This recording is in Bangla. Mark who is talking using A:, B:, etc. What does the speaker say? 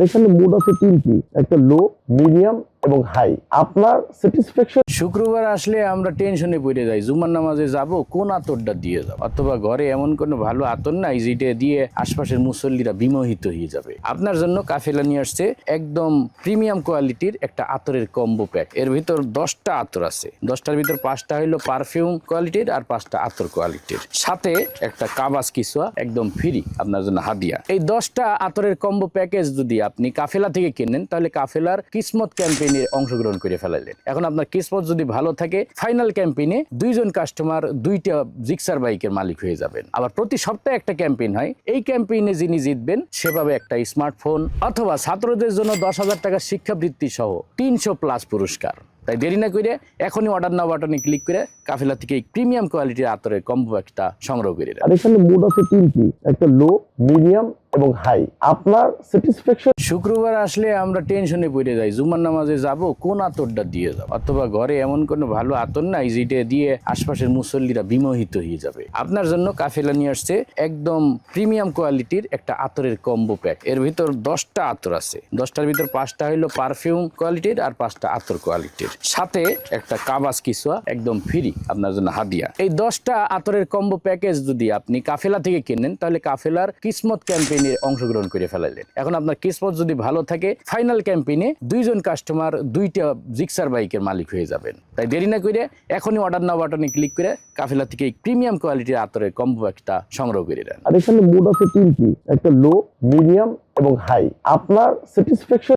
A: এখানে মোড আছে তিনটি, একটা লো, মিডিয়াম এবং হাই। আপনার স্যাটিসফ্যাকশন।
B: শুক্রবার আসলে আমরা টেনশনে পড়ে যাই, জুমার নামাজে যাব কোন আতরটা দিয়ে যাব, অথবা ঘরে এমন কোনো ভালো আতর নাই যেটা দিয়ে আশপাশের মুসল্লিরা বিমোহিত হয়ে যাবে। আপনার জন্য কাফেলা নিয়ে আসছে একদম প্রিমিয়াম কোয়ালিটির একটা আতরের কম্বো প্যাক। এর ভিতর 10টা আতর আছে, 10টার ভিতর 5টা হইলো পারফিউম কোয়ালিটির আর 5টা আতর কোয়ালিটির, সাথে একটা কাবাস কিসুয়া একদম ফ্রি আপনার জন্য হাদিয়া। এই 10টা আতরের কম্বো প্যাকেজ যদি আপনি কাফেলা থেকে কেনেন তাহলে কাফেলার কিসমত ক্যাম্পেইনে অংশগ্রহণ করে ফেলাইলেন। এখন আপনার কিসমত যদি ভালো থাকে, ফাইনাল ক্যাম্পেইনে 2জন কাস্টমার 2টা জিক্সার বাইকের মালিক হয়ে যাবেন। আবার প্রতি সপ্তাহে একটা ক্যাম্পেইন হয়, এই ক্যাম্পেইনে যিনি জিতবেন সে পাবে একটা স্মার্টফোন, অথবা ছাত্রদের জন্য 10,000 টাকা শিক্ষাবৃত্তি সহ 300+ পুরস্কার। তাই দেরি না করে এখনই অর্ডার নাও বাটনে ক্লিক করে কাফেলা থেকে প্রিমিয়াম কোয়ালিটির আতরের কম্বো প্যাকটা সংগ্রহ করে
A: আর এখানে মোড আছে তিনটি, একটা লো, মিডিয়াম এবং হাই। আপনার স্যাটিসফ্যাকশন।
B: শুক্রবার আসলে আমরা টেনশনে পড়ে যাই, জুমার নামাজে যাব কোন আতরটা দিয়ে যাব, অথবা ঘরে এমন কোনো ভালো আতর নাই যেটা দিয়ে আশপাশের মুসল্লিরা বিমোহিত হয়ে যাবে। আপনার জন্য কাফেলা নিয়ে আসছে একদম প্রিমিয়াম কোয়ালিটির একটা আতরের কম্বো প্যাক। এর ভিতর 10টা আতর আছে, 10টার ভিতর 5টা হইলো পারফিউম কোয়ালিটির আর 5টা আতর কোয়ালিটির, সাথে একটা কাবাস কিসুয়া একদম ফ্রি আপনার জন্য হাদিয়া। এই 10টা আতরের কম্বো প্যাকেজ যদি আপনি কাফেলা থেকে কেনেন তাহলে কাফেলার কিসমত ক্যাম্পেইনে অংশগ্রহণ করে ফেলাইলেন। এখন আপনার কিসমত যদি ভালো থাকে, ফাইনাল ক্যাম্পেইনে 2জন কাস্টমার 2টা জিক্সার বাইকের মালিক হয়ে যাবেন। তাই দেরি না করে এখনই অর্ডার নাও বাটনে ক্লিক করে কাফেলা থেকে প্রিমিয়াম কোয়ালিটির আতরের কম্বো প্যাকটা সংগ্রহ করে দেন।
A: আর এখানে মোড আছে তিনটি, একটা লো, মিডিয়াম এবং হাই। আপনার স্যাটিসফ্যাকশন।